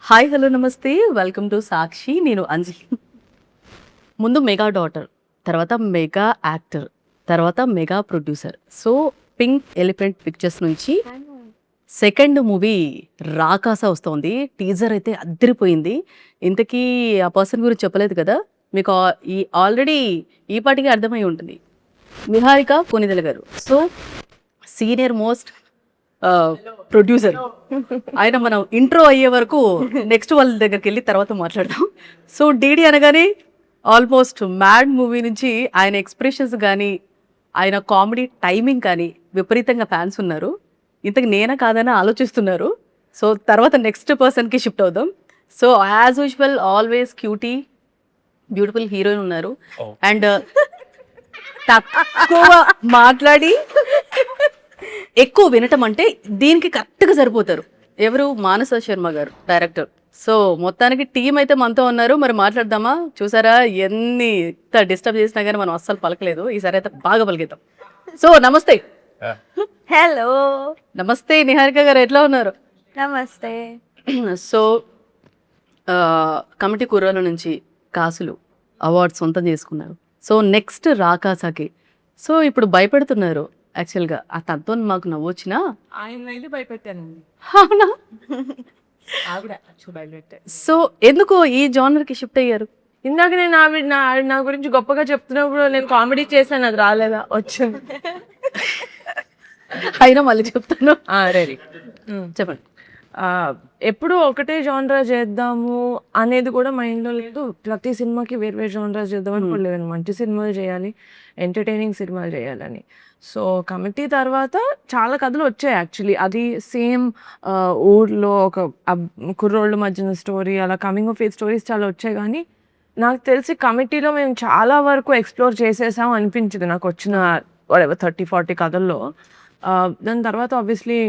Hi hello నమస్తే welcome to సాక్షి. నేను అంజలి. ముందు మెగా డాటర్, తర్వాత మెగా యాక్టర్, తర్వాత mega producer. So pink Elephant pictures నుంచి సెకండ్ మూవీ రాకాస వస్తోంది. టీజర్ అయితే అద్దరిపోయింది. ఇంతకీ ఆ పర్సన్ గురించి చెప్పలేదు కదా మీకు. ఆల్రెడీ ఈ పాటికి అర్థమై ఉంటుంది. నిహారిక కొనిదెల గారు. సో సీనియర్ మోస్ట్ ప్రొడ్యూసర్ ఆయన. మనం ఇంట్రో అయ్యే వరకు నెక్స్ట్ వాళ్ళ దగ్గరికి వెళ్ళి తర్వాత మాట్లాడదాం. సో డీడీ అనగానే ఆల్మోస్ట్ మ్యాడ్ మూవీ నుంచి ఆయన ఎక్స్ప్రెషన్స్ కానీ ఆయన కామెడీ టైమింగ్ కానీ విపరీతంగా ఫ్యాన్స్ ఉన్నారు. ఇంతకు నేనా కాదని ఆలోచిస్తున్నారు. సో తర్వాత నెక్స్ట్ పర్సన్కి షిఫ్ట్ అవుదాం. So as usual always cutie beautiful heroine ఉన్నారు. అండ్ తక్కువ మాట్లాడి ఎక్కువ వినటం అంటే దీనికి కరెక్ట్గా సరిపోతారు. ఎవరు? మానస శర్మ గారు, డైరెక్టర్. సో మొత్తానికి టీం అయితే మనతో ఉన్నారు. మరి మాట్లాడదామా? చూసారా ఎన్ని డిస్టర్బ్ చేసినా కానీ మనం అస్సలు పలకలేదు. ఈసారి అయితే బాగా పలికిద్దాం. సో నమస్తే. హలో, నమస్తే నిహారిక గారు, ఎట్లా ఉన్నారు? నమస్తే. సో కమిటీ కుర్రాల నుంచి కాసులు అవార్డ్స్ సొంతం చేసుకున్నారు. So next రాకాసాకి. సో ఇప్పుడు భయపెడుతున్నారు. యాక్చువల్గా ఆ తనతో మాకు నవ్వొచ్చినా ఆయన భయపెట్టానండి. అవునా? ఆవిడ భయపెట్టాను. సో ఎందుకు ఈ జానర్కి షిఫ్ట్ అయ్యారు? ఇందాక నేను ఆవిడ నా గురించి గొప్పగా చెప్తున్నప్పుడు నేను కామెడీ చేశాను, అది రాలేదా? వచ్చింది. అయినా మళ్ళీ చెప్తాను. రెడీ, చెప్పండి. ఎప్పుడు ఒకటే జానరా చేద్దాము అనేది కూడా మైండ్లో లేదు. ప్రతి సినిమాకి వేరు జానరా చేద్దాం అనుకోలేదు. మంచి సినిమాలు చేయాలి, ఎంటర్టైనింగ్ సినిమాలు చేయాలని. సో కమిటీ తర్వాత చాలా కథలు వచ్చాయి యాక్చువల్లీ. అది సేమ్ ఊర్లో ఒక కుర్రోళ్ళ మధ్యన స్టోరీ, అలా కమింగ్ ఆఫ్ ఏజ్ స్టోరీస్ చాలా వచ్చాయి. కానీ నాకు తెలిసి కమిటీలో మేము చాలా వరకు ఎక్స్ప్లోర్ చేసేసాం అనిపించింది నాకు వచ్చిన 30-40 కథల్లో. దాని తర్వాత ఆబ్వియస్లీ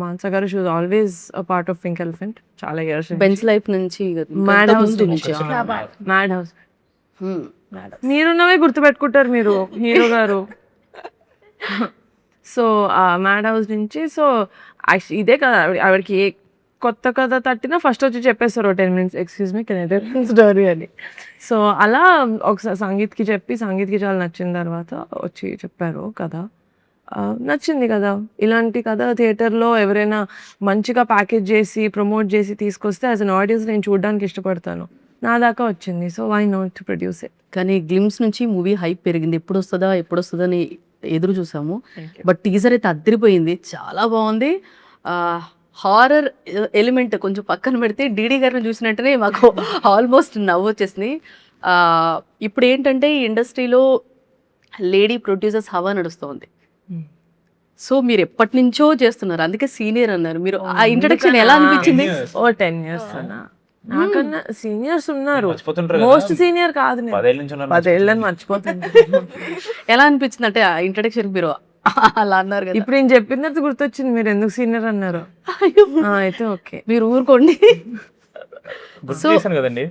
మానస గారు, she was always part of pink elephant చాలా ఇయర్స్. బెంచ్ లైఫ్ నుంచి మ్యాడ్ హౌస్ మ్యాడ్ హౌస్ మీరున్నవే గుర్తుపెట్టుకుంటారు మీరు హీరో గారు. సో మ్యాడ్ హౌస్ నుంచి. సో ఇదే కదా ఆవిడకి ఏ కొత్త కథ తట్టినా ఫస్ట్ వచ్చి చెప్పేస్తారు 10 minutes, excuse me can I story అని. సో అలా ఒకసారి సంగీత్కి చెప్పి, సంగీత్కి చాలా నచ్చిన తర్వాత వచ్చి చెప్పారు కదా. నచ్చింది కదా. ఇలాంటి కథ థియేటర్లో ఎవరైనా మంచిగా ప్యాకేజ్ చేసి ప్రమోట్ చేసి తీసుకొస్తే యాజ్ అన్ ఆడియన్స్ నేను చూడడానికి ఇష్టపడతాను. నా దాకా వచ్చింది. So why not to produce it. కానీ గ్లిమ్స్ నుంచి మూవీ హైప్ పెరిగింది. ఎప్పుడు వస్తుందని ఎదురు చూసాము. బట్ టీజర్ అయితే అద్దరిపోయింది, చాలా బాగుంది. హారర్ ఎలిమెంట్ కొంచెం పక్కన పెడితే డీడీ గారిని చూసినట్టునే మాకు ఆల్మోస్ట్ నవ్వు వచ్చేసింది. ఇప్పుడు ఏంటంటే ఈ ఇండస్ట్రీలో లేడీ ప్రొడ్యూసర్స్ హవా నడుస్తుంది. సో మీరు ఎప్పటి నుంచో చేస్తున్నారు, అందుకే సీనియర్ అన్నారు మీరు. ఆ ఇంట్రడక్షన్ ఎలా అనిపించింది? 10 years అన్నా. నాకన్నా సీనియర్స్ ఉన్నారు. మోస్ట్ సీనియర్ కాదు, 10 ఏళ్ళని మర్చిపోతుంది. ఎలా అనిపించింది అంటే ఆ ఇంట్రడక్షన్ మీరు అలా అన్నారు కదా. ఇప్పుడు నేను చెప్పినట్టు గుర్తొచ్చింది మీరు ఎందుకు సీనియర్ అన్నారు. అయితే ఓకే, మీరు ఊరుకోండి. సో కదండి,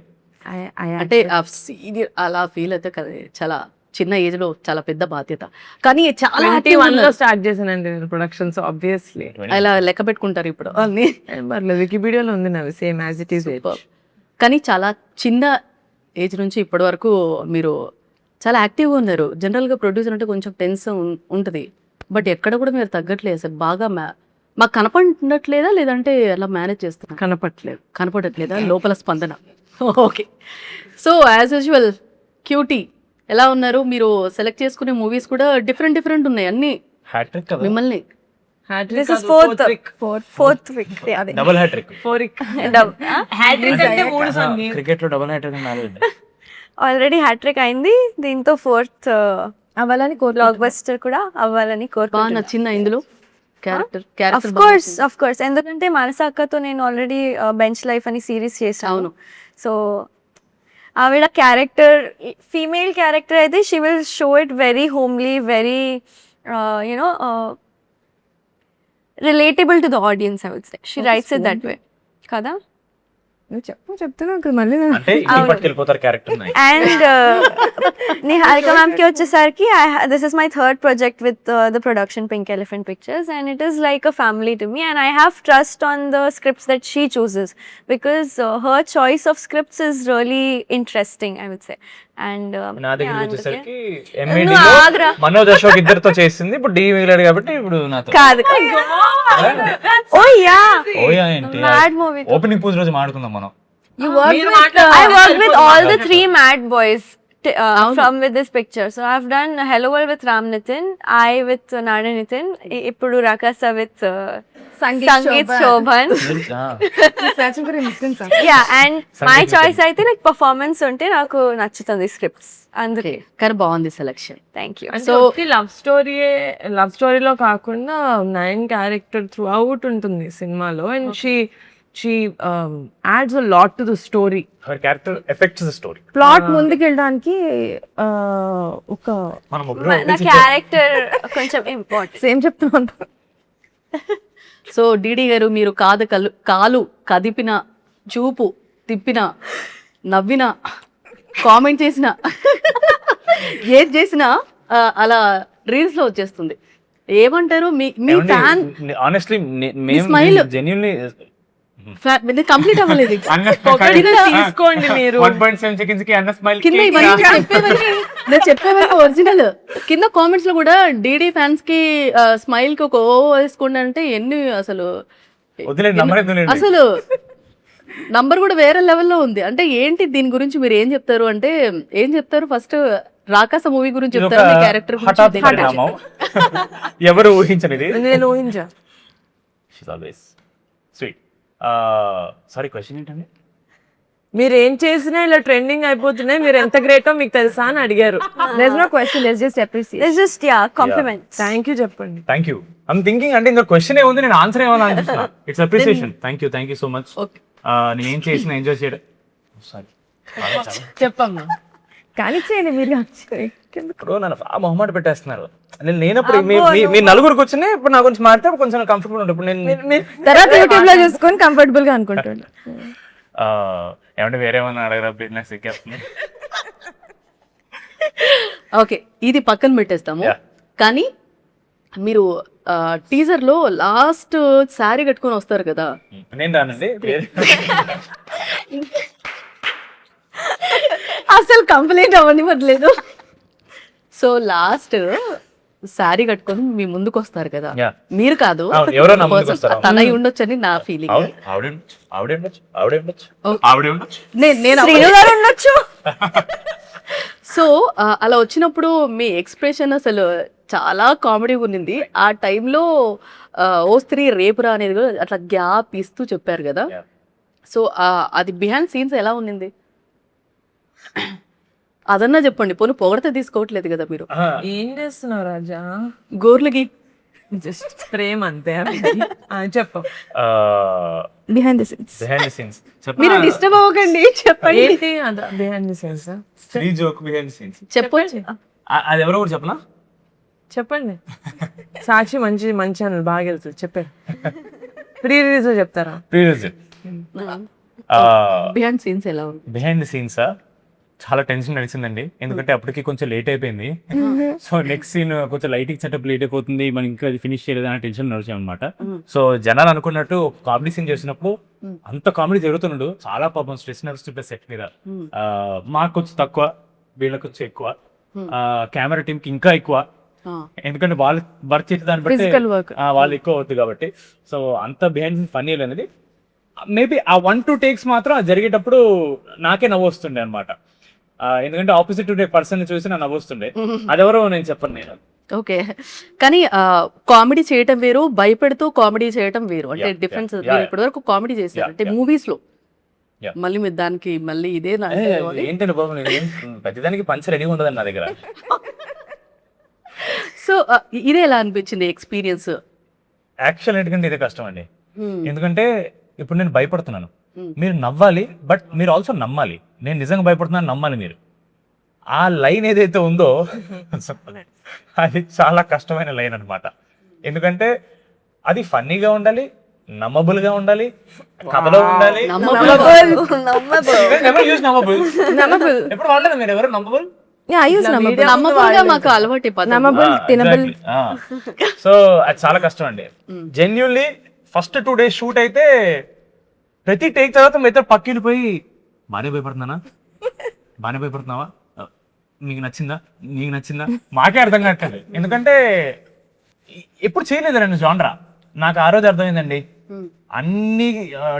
అంటే సీనియర్ అలా ఫీల్ అయితే కదా. చాలా చిన్న ఏజ్ లో చాలా పెద్ద బాధ్యత. కానీ చాలా 21 లో స్టార్ట్ చేశానండి ప్రొడక్షన్స్. ఆబ్వియస్లీ అలా లెక్క పెట్టుకుంటారు ఇప్పుడు అన్ని. పర్లేదు, వికీపీడియాలో ఉంది నావి సేమ్ యాజ్ ఇట్ ఈస్. కానీ చాలా చిన్న ఏజ్ నుంచి ఇప్పటి వరకు మీరు చాలా యాక్టివ్గా ఉన్నారు. జనరల్గా ప్రొడ్యూసర్ అంటే కొంచెం టెన్స్ ఉంటుంది. బట్ ఎక్కడ కూడా మీరు తగ్గట్లేదు అసలు. బాగా మాకు కనపడట్లేదా లేదంటే అలా మేనేజ్ చేస్తున్నా? కనపడట్లేదా లోపల స్పందన? Okay. So as usual cutie ఎలా ఉన్నారు? మీరు సెలెక్ట్ చేసుకునే మూవీస్ కూడా డిఫరెంట్ ఉన్నాయి అన్ని. మిమ్మల్ని This is fourth week. అదే డబుల్ హ్యాట్రిక్. క్రికెట్ లో డబుల్ హ్యాట్రిక్ ఆల్రెడీ హ్యాట్రిక్ అయింది. దీంతో ఫోర్త్ అవ్వాలని బ్లాక్ బస్టర్ కూడా అవ్వాలని బాగా కోరుకుంటున్నాను. నచ్చిందా ఇందులో క్యారెక్టర్? ఆఫ్ కోర్స్ ఎందుకంటే మానస అక్కతో నేను ఆల్రెడీ బెంచ్ లైఫ్ అని సిరీస్ చేశాను. అవును. సో ఆవిడ క్యారెక్టర్ ఫీమేల్ క్యారెక్టర్ అయితే she will show it very homely, very you know relatable to the audience, I would say. She writes it that way. Kada? నువ్వు చెప్తున్నావు కదా మళ్ళీ అంటే ఇంటికి పట్టుకెళ్ళిపోతారు క్యారెక్టర్ అండ్ నిహారిక మ్యామ్కి వచ్చేసరికి this is my third project with the production Pink Elephant Pictures and it is like a family to me and I have trust on the scripts that she chooses because her choice of scripts is really interesting I would say and నా దగ్గర వచ్చేసరికి నువ్వు ఆగ్రా. మనోజ్ అశోక్ ఇద్దరితో చేసింది, ఇప్పుడు D మిగిలాడు కాబట్టి ఇప్పుడు నాతో. కాదు ఓ యా ఓయా ఏంటి మ్యాడ్ మూవీ ఓపెనింగ్ పూజ రోజు మాడుకుందాం మనం. You worked మీరు with, I worked with all the three Mad Boys from with this picture. So I've done Hello World with Ram Nitin, I with Nada Nitin, Ippudu Rakasa with Sangeet Shobhan. Yeah, and my choice అయితే నాకు performance ఉంటే నాకు నచ్చుతుంది scripts అందుకే. కానీ బాగుంది selection. Thank you. So love స్టోరీలో కాకుండా నయన్ క్యారెక్టర్ త్రూ అవుట్ ఉంటుంది సినిమాలో and she adds a lot to the story. Her character affects the story. Plot ముందుకెళ్ళడానికి ఒక మనం నా క్యారెక్టర్ కొంచెం ఇంపార్టెంట్. సేమ్ చెప్తున్నాను. సో డిడి గారు, మీరు కాలు కదిపిన, చూపు తిప్పిన, నవ్విన, కామెంట్ చేసిన, ఏది చేసినా అలా రీల్స్ లో వచ్చేస్తుంది. ఏమంటారు మీ fan? Honestly smile. Genuinely complete అవ్వలేదు. తీసుకోండి మీరు. 1.7 seconds కి అన్న స్మైల్ కింద ఇవన్నీ నేను చెప్పేవరకు ఒరిజినల్. కింద కామెంట్స్ లో కూడా డిడి ఫ్యాన్స్ కి స్మైల్ కి ఒక ఓ వేసుకోండి అంటే ఎన్ని అసలు వదిలేదు, నంబర్ ఎందుకు అసలు నంబర్ కూడా వేరే లెవెల్లో ఉంది. అంటే ఏంటి దీని గురించి మీరు ఏం చెప్తారు అంటే ఏం చెప్తారు? ఫస్ట్ రాకాస మూవీ గురించి చెప్తారు, మీ క్యారెక్టర్ హఠాత్ పరిణామం. ఎవరు ఊహించనిది. నేను ఊహించా. She's always sweet. Sorry, question ఏంటండి? మీరు ఏం చేసినా ఇలా ట్రెండింగ్ అయిపోతున్నాయి, మీరు ఎంత గ్రేటో మీకు తెలుసా అని అడిగారు. There's no question, let's just appreciate. It's just compliments. Thank you చెప్పండి. Thank you. ఐమ్ థింకింగ్ అంటే ఇంకా క్వశ్చన్ ఏముంది, నేను ఆన్సర్ ఏమన్నా అనిపిస్తున్నా. It's appreciation. Thank you so much. నేను ఏం చేసినా ఎంజాయ్ చేయడం. సారీ చెప్పమ్మా. కానీ చేయండి మీరు. ఇప్పుడు నన్ను మొహమాట పెట్టేస్తున్నారు. నేను లేనప్పుడు మీ నలుగురికి వచ్చినా ఇప్పుడు నా గురించి మాట్లాడితే కొంచెం కంఫర్టబుల్ ఉంటుంది. ఇప్పుడు నేను తర్వాత యూట్యూబ్ లో చూసుకొని కంఫర్టబుల్ గా అనుకుంటాను. ఏమంటే వేరేమన్నా అడగరా, బిజినెస్ ఎక్కేస్తుంది. ఓకే, ఇది పక్కన పెట్టేస్తాము. Yeah. కానీ మీరు టీజర్ లో లాస్ట్ శారీ కట్టుకొని వస్తారు కదా, నేను రానండి. అసలు కంప్లైంట్ అవ్వనివ్వట్లేదు. సో లాస్ట్ శారీ కట్టుకొని మీ ముందుకు వస్తారు కదా, Yeah. మీరు కాదు, ఎవరో నా ముందుకు వస్తారు. తనై ఉండొచ్చని నా ఫీలింగ్. శ్రీను గారు ఉండొచ్చు. సో అలా వచ్చినప్పుడు మీ ఎక్స్ప్రెషన్ అసలు చాలా కామెడీ ఉన్నింది. ఆ టైంలో ఓ స్త్రీ రేపురా అనేది కూడా అట్లా గ్యాప్ ఇస్తూ చెప్పారు కదా. సో అది బిహైండ్ సీన్స్ ఎలా ఉన్నింది అదన్నా చెప్పండి. పోనీ పొగడితే తీసుకోవట్లేదు కదా మీరు. ఏం చేస్తున్నావు రాజా? గోర్లకి జస్ట్ ప్రేమ అంతే. చెప్పు. Behind the scenes. మీరు డిస్టర్బ్ అవ్వకండి, చెప్పండి. ఏంటి behind the scenes? Three joke behind scenes చెప్పండి. అది ఎవరో కూడా చెప్పనా? చెప్పండి. సాక్షి మంచి ఛానల్ బాగా వెళ్తుంది. చెప్పండి. ప్రీ రిలీజ్ చెప్తారా? బిహైండ్ సీన్స్ ఎలా ఉంది? బిహైండ్ ది సీన్స్ చాలా టెన్షన్ నడిచిందండి. ఎందుకంటే అప్పటికి కొంచెం లేట్ అయిపోయింది. సో నెక్స్ట్ సీన్ కొంచెం లైటింగ్ సెటప్ లేట్ అయిపోతుంది, మనం ఇంకా అది ఫినిష్ చేయలేదు అనే టెన్షన్ నడిచాం అనమాట. సో జనాలు అనుకున్నట్టు కామెడీ సీన్ చేసినప్పుడు అంత కామెడీ జరుగుతున్నాడు. చాలా పాపం స్ట్రెస్ నడుస్తుంటే సెట్ మీద. మాకు కొంచెం తక్కువ, వీళ్ళకి కొంచెం ఎక్కువ, కెమెరా టీమ్ కి ఇంకా ఎక్కువ. ఎందుకంటే వాళ్ళు వర్క్ చేసే దాన్ని బట్టి వాళ్ళు ఎక్కువ అవుతుంది కాబట్టి. సో అంత బిహైండ్ సీన్ ఫన్నీ అనేది మేబీ ఆ 1-2 టేక్స్ మాత్రం అది జరిగేటప్పుడు నాకే నవ్వు వస్తుండే అనమాట. ఎందుకంటే ఆపోజిట్ పర్సన్ చూసి నా నవ్వు వస్తుండే. అదెవరో నేను చెప్పను నేను. ఓకే, కానీ కామెడీ చేయటం వేరు, భయపెడుతూ కామెడీ చేయటం వేరు. అంటే డిఫరెన్స్. ఇప్పటి వరకు కామెడీ చేశారు అంటే మూవీస్ లో, మళ్ళీ మీరు దానికి మళ్ళీ ఇదే ఏంటంటే బాబు, నేను ప్రతిదానికి పంచ రెడీ ఉండదండి నా దగ్గర. సో ఇదే ఎలా అనిపించింది ఎక్స్పీరియన్స్? యాక్చువల్ ఎందుకంటే ఇదే కష్టం అండి. ఎందుకంటే ఇప్పుడు నేను భయపడుతున్నాను, మీరు నవ్వాలి, బట్ మీరు ఆల్సో నమ్మాలి. నేను నిజంగా భయపడుతున్నాను, నమ్మాలి మీరు. ఆ లైన్ ఏదైతే ఉందో అది చాలా కష్టమైన లైన్ అనమాట. ఎందుకంటే అది ఫన్నీగా ఉండాలి, నమ్మబుల్ గా ఉండాలి, కథలో ఉండాలి. నమ్మబుల్ ఎప్పుడు వాడలేదు మీరు ఎవరు నమ్మబుల్? I use నమ్మబుల్. నమ్మకంగా మాకు అలవాటు ఈ పదం. నమ్మబుల్, తినబుల్. సో అది చాలా కష్టం అండి. జెన్యున్లీ ఫస్ట్ 2 days షూట్ అయితే ప్రతి టేక్ తర్వాత మిగతా పక్కిలు పోయి బాగానే భయపడుతున్నావా, నీకు నచ్చిందా, మాకే అర్థం కావట్లేదు. ఎందుకంటే ఎప్పుడు చేయలేదు నేను జాన్రా. నాకు ఆ రోజు అర్థమైందండి, అన్ని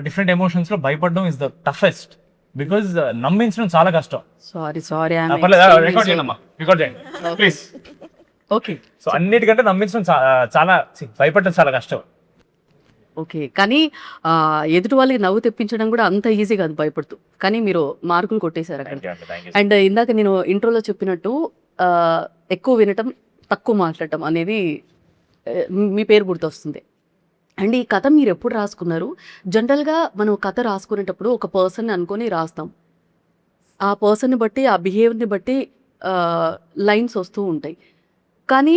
డిఫరెంట్ ఎమోషన్స్ లో భయపడడం ఇస్ ద టఫెస్ట్. బికాజ్ నమ్మించడం చాలా కష్టం. సారీ రికార్డ్ చేయండి ప్లీజ్. ఓకే. సో అన్నిటికంటే నమ్మించడం చాలా భయపడడం చాలా కష్టం. ఓకే, కానీ ఎదుటి వాళ్ళకి నవ్వు తెప్పించడం కూడా అంత ఈజీ కాదు భయపడుతూ. కానీ మీరు మార్కులు కొట్టేశారు అక్కడ. అండ్ ఇందాక నేను ఇంట్రోలో చెప్పినట్టు ఎక్కువ వినటం తక్కువ మాట్లాడటం అనేది మీ పేరు గుర్తొస్తుంది. అండ్ ఈ కథ మీరు ఎప్పుడు రాసుకున్నారు? జనరల్గా మనం కథ రాసుకునేటప్పుడు ఒక పర్సన్ని అనుకొని రాస్తాం. ఆ పర్సన్ని బట్టి, ఆ బిహేవియర్ని బట్టి లైన్స్ వస్తూ ఉంటాయి. కానీ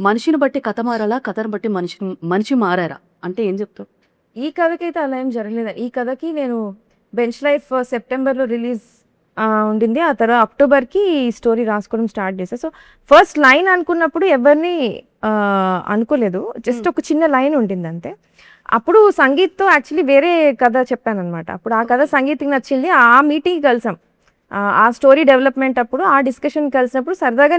మనిషిని బట్టి కథ మారాలా, కథను బట్టి మనిషి మారారా అంటే ఏం చెప్తావు? ఈ కథకైతే అలా ఏం జరగలేదు. ఈ కథకి నేను బెంచ్ లైఫ్ సెప్టెంబర్లో రిలీజ్ ఉండింది. ఆ తర్వాత అక్టోబర్కి ఈ స్టోరీ రాసుకోవడం స్టార్ట్ చేశాను. సో ఫస్ట్ లైన్ అనుకున్నప్పుడు ఎవరిని అనుకోలేదు, జస్ట్ ఒక చిన్న లైన్ ఉండింది అంతే. అప్పుడు సంగీత్తో యాక్చువల్లీ వేరే కథ చెప్పాను అనమాట. అప్పుడు ఆ కథ సంగీత్కి నచ్చింది. ఆ మీటింగ్కి కలిసాం, ఆ స్టోరీ డెవలప్మెంట్ అప్పుడు, ఆ డిస్కషన్ కలిసినప్పుడు సరదాగా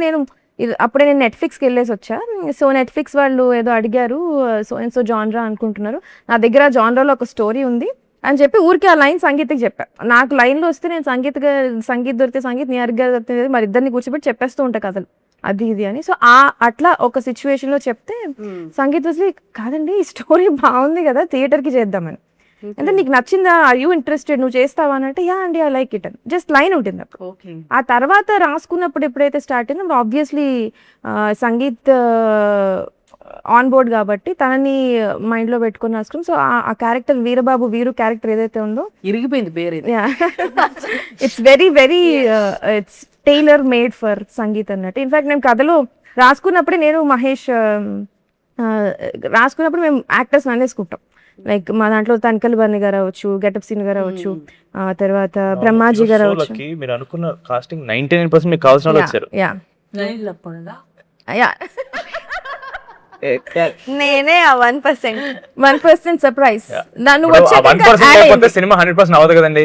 అప్పుడే నేను నెట్ఫ్లిక్స్కి వెళ్ళేసి వచ్చా. సో నెట్ఫ్లిక్స్ వాళ్ళు ఏదో అడిగారు, సో జాన్రా అనుకుంటున్నారు, నా దగ్గర జాన్రాలో ఒక స్టోరీ ఉంది అని చెప్పి ఊరికి ఆ లైన్ సంగీత్కి చెప్పా. నాకు లైన్లో వస్తే నేను సంగీత్ దొరికితే సంగీత్, నిహారిక గారు దొరికితే మరి ఇద్దరిని కూర్చోబెట్టి చెప్పేస్తూ ఉంటా కథలు అది ఇది అని. సో అట్లా ఒక సిచ్యువేషన్లో చెప్తే సంగీత్ వచ్చి కాదండి ఈ స్టోరీ బాగుంది కదా, థియేటర్కి చేద్దామని. అంటే నీకు నచ్చిందా, ఆర్ యూ ఇంట్రెస్టెడ్, నువ్వు చేస్తావా అని అంటే యా అండి ఐ లైక్ ఇట్ అని జస్ట్ లైన్ ఉంటుంది అప్పుడు. ఆ తర్వాత రాసుకున్నప్పుడు ఎప్పుడైతే స్టార్ట్ అయిందో ఆబ్వియస్లీ సంగీత్ ఆన్ బోర్డ్ కాబట్టి తనని మైండ్లో పెట్టుకొని రాసుకున్నాం. సో ఆ క్యారెక్టర్ వీరు క్యారెక్టర్ ఏదైతే ఉందో ఇరిగిపోయింది పేరు. It's very it's tailor made for Sangeeth అన్నట్టు. ఇన్ఫాక్ట్ నేను కథలో రాసుకున్నప్పుడే నేను మహేష్ రాసుకున్నప్పుడు మేము యాక్టర్స్ అనేసుకుంటాం. లైక్ మా దాంట్లో తనకల్ బర్ని గారు అవ్వచ్చు, గెటప్ సీన్ గారు అవ్వచ్చు, తర్వాత బ్రహ్మాజీ గారు అవ్వచ్చు. మీరు అనుకున్న కాస్టింగ్ 99% మీకు కావాల్సిన వాళ్ళు వచ్చారు. నేనే 1% సర్ప్రైజ్. నన్ను సినిమా 100% అవ్వదు కదండి,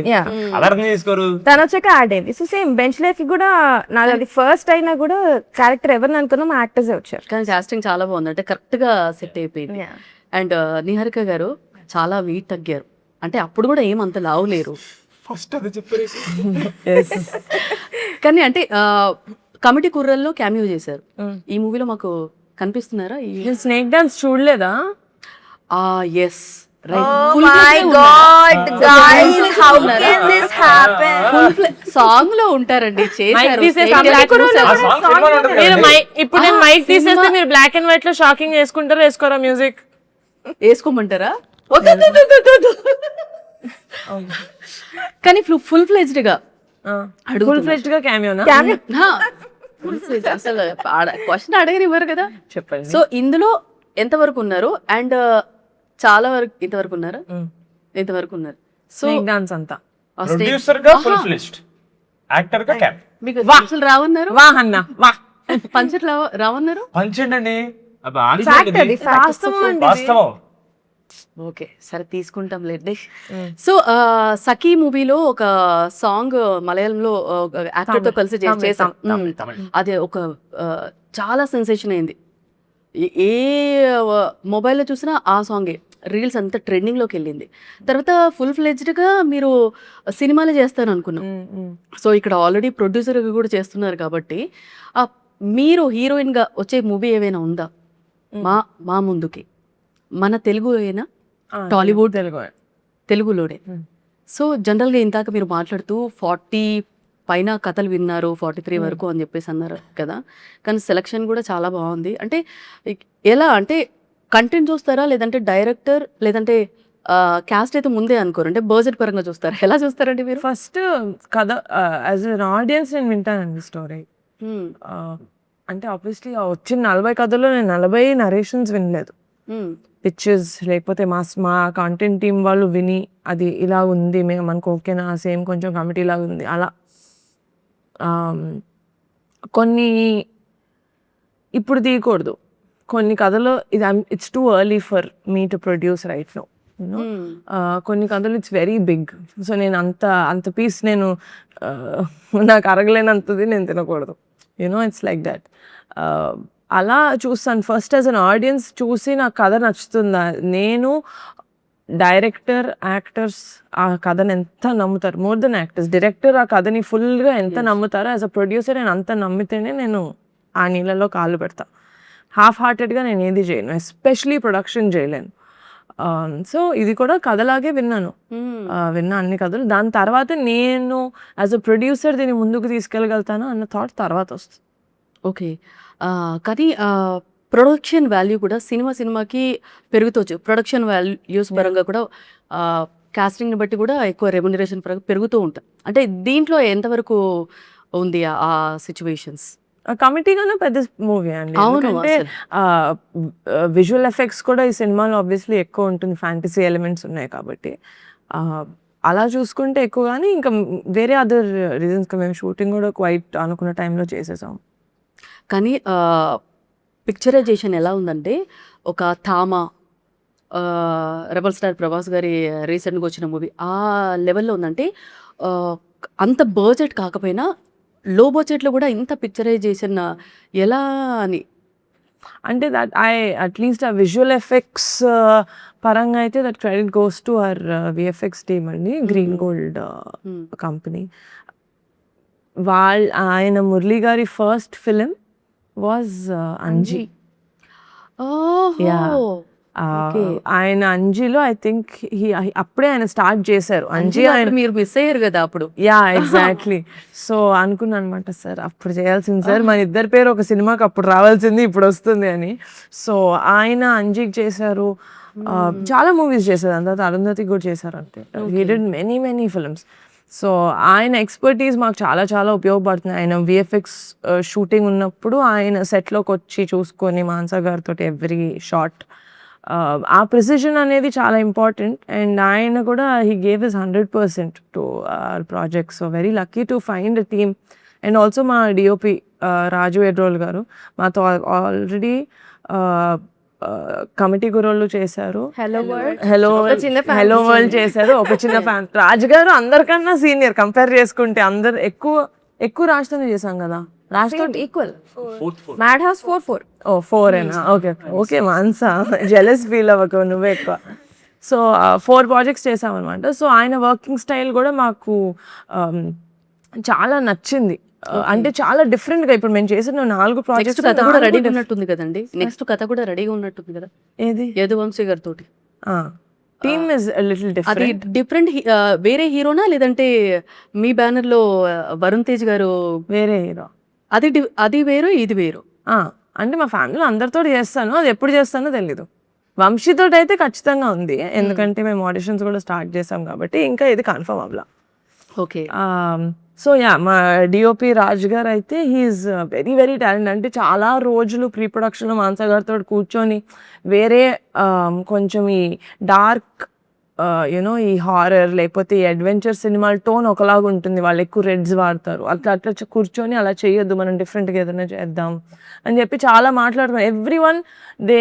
అలా అర్థం చేసుకోరు. తను వచ్చాక యాడ్ అయింది. సో సేమ్ బెంచ్ లైఫ్ కూడా నాది ఫస్ట్ అయినా కూడా క్యారెక్టర్ ఎవరిని అనుకున్నాం మా యాక్టర్స్ వచ్చారు. కానీ కాస్టింగ్ చాలా బాగుంది, అంటే కరెక్ట్గా సెట్ అయిపోయింది. అండ్ నిహారిక గారు చాలా వెయిట్ తగ్గారు, అంటే అప్పుడు కూడా ఏమంత లావు లేరు ఫస్ట్ అది చెప్పారు. కానీ అంటే కమిటీ కుర్రల్లో క్యామియో చేశారు. ఈ మూవీలో మాకు కనిపిస్తున్నారా? స్నేక్ డాన్స్ చూడలేదా? ఎస్, సాంగ్ లో ఉంటారండి, ఇప్పుడు నేను మైక్ తీసేస్తే మీరు బ్లాక్ అండ్ వైట్ లో షాకింగ్ వేసుకుంటారా వేసుకోరా? మ్యూజిక్ వేసుకోమంటారా? కానీ ఫుల్ ఫ్లెజ్డ్ గా క్యామియోనా? అసలు క్వశ్చన్ అడగనివ్వరు కదా. చెప్పండి. సో ఇందులో ఎంతవరకు ఉన్నారు? అండ్ చాలా వరకు ఇంతవరకు ఉన్నారా? ఎంతవరకు ఉన్నారు? సో డాన్స్ అంతా ప్రొడ్యూసర్ గా ఫుల్ ఫ్లెజ్డ్, యాక్టర్ గా క్యాప్. మీకు పంచులు రావన్నారు? పంచులు రావన్నారు? పంచండి వాస్తవం. ఓకే సరే తీసుకుంటాం లేండి. సో సఖీ మూవీలో ఒక సాంగ్ మలయాళంలో యాక్టర్ తో కలిసి చేసాం. అదే ఒక చాలా సెన్సేషన్ అయింది. ఏ మొబైల్లో చూసినా ఆ సాంగే, రీల్స్ అంతా ట్రెండింగ్లోకి వెళ్ళింది. తర్వాత ఫుల్ ఫ్లెజ్డ్గా మీరు సినిమాలే చేస్తాను అనుకున్నాం. సో ఇక్కడ ఆల్రెడీ ప్రొడ్యూసర్ కూడా చేస్తున్నారు కాబట్టి మీరు హీరోయిన్గా వచ్చే మూవీ ఏమైనా ఉందా మా ముందుకి? మన తెలుగు అయినా టాలీవుడ్? తెలుగులోనే. సో జనరల్గా ఇందాక మీరు మాట్లాడుతూ 40 పైన కథలు విన్నారు, 43 వరకు అని చెప్పేసి అన్నారు కదా. కానీ సెలక్షన్ కూడా చాలా బాగుంది. అంటే ఎలా అంటే కంటెంట్ చూస్తారా, లేదంటే డైరెక్టర్, లేదంటే క్యాస్ట్ అయితే ముందే అనుకోరు, అంటే బడ్జెట్ పరంగా చూస్తారా? ఎలా చూస్తారండి మీరు? ఫస్ట్ కథ యాజ్ అన్ ఆడియన్స్ నేను వింటానండి స్టోరీ. అంటే ఆబ్వియస్లీ వచ్చిన 40 కథలో నేను 40 నరేషన్స్ వినలేదు. పిక్చర్స్ లేకపోతే మా కాంటెంట్ టీం వాళ్ళు విని అది ఇలా ఉంది మేము మనకు ఓకేనా సేమ్ కొంచెం కమిటీ లాగా ఉంది అలా కొన్ని ఇప్పుడు తీయకూడదు కొన్ని కథలు ఇది it's too early for me to produce right no you know కొన్ని కథలు ఇట్స్ వెరీ బిగ్ సో నేను అంత పీస్ నేను నాకు అరగలేనంతది నేను తినకూడదు యూనో ఇట్స్ లైక్ దట్ అలా చూస్తాను ఫస్ట్ యాజ్ అన్ ఆడియన్స్ చూసి నాకు కథ నచ్చుతుందా నేను డైరెక్టర్ యాక్టర్స్ ఆ కథను ఎంత నమ్ముతారు మోర్ దెన్ యాక్టర్స్ డైరెక్టర్ ఆ కథని ఫుల్గా ఎంత నమ్ముతారో యాజ్ అ ప్రొడ్యూసర్ నేను అంత నమ్మితేనే నేను ఆ నీళ్ళలో కాళ్ళు పెడతా హాఫ్ హార్టెడ్గా నేను ఏది చేయను ఎస్పెషలీ ప్రొడక్షన్ చేయలేను సో ఇది కూడా కథలాగే విన్నాను విన్నా అన్ని కథలు దాని తర్వాత నేను యాజ్ అ ప్రొడ్యూసర్ దీన్ని ముందుకు తీసుకెళ్ళగలుగుతాను అన్న థాట్ తర్వాత వస్తుంది. ఓకే. కానీ ప్రొడక్షన్ వాల్యూ కూడా సినిమాకి పెరుగుతవచ్చు. ప్రొడక్షన్ వాల్యూస్ పరంగా కూడా కాస్టింగ్ని బట్టి కూడా ఎక్కువ రెమ్యునరేషన్ పరంగా పెరుగుతూ ఉంటాయి. అంటే దీంట్లో ఎంతవరకు ఉంది ఆ సిచ్యువేషన్స్? కమిటీగానే పెద్ద మూవీ అండి అవును, ఎందుకంటే విజువల్ ఎఫెక్ట్స్ కూడా ఈ సినిమాలో ఆబ్వియస్లీ ఎక్కువ ఉంటుంది ఫ్యాంటసీ ఎలిమెంట్స్ ఉన్నాయి కాబట్టి అలా చూసుకుంటే ఎక్కువ కానీ ఇంకా వేరే అదర్ రీజన్స్కి మేము షూటింగ్ కూడా క్వైట్ అనుకున్న టైంలో చేసేసాం. కానీ పిక్చరైజేషన్ ఎలా ఉందంటే ఒక థామా రెబల్ స్టార్ ప్రభాస్ గారి రీసెంట్గా వచ్చిన మూవీ ఆ లెవెల్లో ఉందంటే అంత బడ్జెట్ కాకపోయినా లో బడ్జెట్లో కూడా ఇంత పిక్చరైజేషన్ ఎలా అని అంటే దట్ అట్లీస్ట్ ఆ విజువల్ ఎఫెక్ట్స్ పరంగా అయితే that credit goes to our VFX team అండి గ్రీన్ గోల్డ్ కంపెనీ. ఆయన మురళీ గారి ఫస్ట్ ఫిలిం వాజ్ అంజీ. ఆయన అంజీలో ఐ థింక్ అప్పుడే ఆయన స్టార్ట్ చేశారు అంజీ. మీరు మిస్ అయ్యారు కదా అప్పుడు. Yeah exactly. సో అనుకున్నాను అనమాట సార్ అప్పుడు చేయాల్సింది సార్ మన ఇద్దరి పేరు ఒక సినిమాకి అప్పుడు రావాల్సింది ఇప్పుడు వస్తుంది అని. సో ఆయన అంజీకి చేశారు చాలా మూవీస్ చేశారు దాని తర్వాత అరుంధతి కూడా చేశారు అంతే. He did many films. So ఆయన ఎక్స్పర్టీస్ మాకు చాలా ఉపయోగపడుతుంది. ఆయన విఎఫ్ఎక్స్ షూటింగ్ ఉన్నప్పుడు ఆయన సెట్లోకి వచ్చి చూసుకొని మాన్సా గారితో ఎవ్రీ షాట్ ఆ ప్రిసిషన్ అనేది చాలా ఇంపార్టెంట్ అండ్ ఆయన కూడా he gave his 100% to our project. So very lucky to find a team and also మా డిఓపి రాజు ఎడ్రోల్ గారు మాతో ఆల్రెడీ కమిటీ గురోళ్ళు చేశారు, హలో వరల్డ్ చేశారు, ఒక చిన్న ఫ్యాన్. రాజు గారు అందరికన్నా సీనియర్ కంపేర్ చేసుకుంటే అందరు ఎక్కువ రాజుతోనే చేశాం కదా. రాజుతో equal mad house 4 okay Mansa jealous feel అవ్వకు నువ్వే ఎక్కువ. సో 4 ప్రాజెక్ట్స్ చేసామన్నమాట. సో ఆయన వర్కింగ్ స్టైల్ కూడా మాకు చాలా నచ్చింది. అంటే చాలా డిఫరెంట్ గా ఇప్పుడు మేము చేసిన 4 ప్రాజెక్ట్స్ కథ కూడా రెడీగా ఉన్నట్టుంది కదండి. నెక్స్ట్ కథ కూడా రెడీగా ఉన్నట్టుంది కదా ఏది యదువంశీ గారితో. టీమ్ ఇస్ లిటిల్ అది డిఫరెంట్. డిఫరెంట్ వేరే హీరోనా లేదంటే మీ బ్యానర్ లో వరుణ్ తేజ్ గారు వేరే హీరో. అది వేరు ఇది వేరు. అంటే మా ఫ్యామిలీలో అందరితో చేస్తాను, అది ఎప్పుడు చేస్తానో తెలీదు. వంశీతో అయితే ఖచ్చితంగా ఉంది ఎందుకంటే మేము ఆడిషన్స్ కూడా స్టార్ట్ చేసాం కాబట్టి ఇంకా ఇది కన్ఫర్మ్ అవ్వలా. ఓకే. సో యా మా డిఓపి రాజ్ గారు అయితే హీఈస్ వెరీ టాలెంట్. అంటే చాలా రోజులు ప్రీ ప్రొడక్షన్లో మాన్సా గారితో కూర్చొని వేరే కొంచెం ఈ డార్క్ యూనో ఈ హారర్ లేకపోతే ఈ అడ్వెంచర్ సినిమాల టోన్ ఒకలాగా ఉంటుంది, వాళ్ళు ఎక్కువ రెడ్స్ వాడతారు, అట్లా కూర్చొని అలా చేయొద్దు మనం డిఫరెంట్గా ఏదైనా చేద్దాం అని చెప్పి చాలా మాట్లాడుకున్నాం. ఎవ్రీ1 దే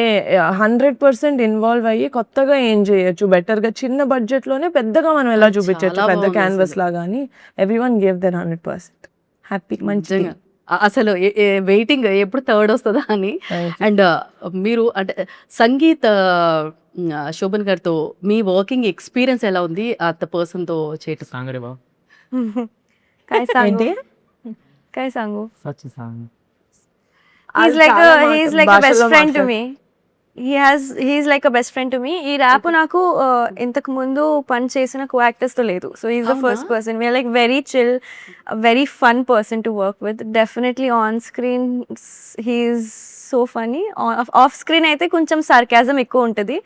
100% ఇన్వాల్వ్ అయ్యి కొత్తగా ఏం చేయొచ్చు బెటర్గా చిన్న బడ్జెట్లోనే పెద్దగా మనం ఎలా చూపించవచ్చు పెద్ద క్యాన్వస్ లాగా అని ఎవ్రీ1 గేవ్ దర్ 100%. హ్యాపీ మంచిగా అసలు వెయిటింగ్ ఎప్పుడు థర్డ్ వస్తుందా అని. అండ్ మీరు అంటే సంగీత్ శోభన్ గారితో మీ వర్కింగ్ ఎక్స్పీరియన్స్ ఎలా ఉంది అత్త పర్సన్ తో చేయటం? సాంగరే బావ Kai sangu. Such song. He's like a best friend to me. He's like a best friend to me. ఈ ర్యాప్ నాకు ఇంతకు ముందు పని చేసిన కో యాక్టర్స్ తో లేదు. So he's the first person. We are like very chill, a very fun person to work with. Definitely on screen he's so funny. Off screen అయితే కొంచెం sarcasm ఎక్కువ ఉంటది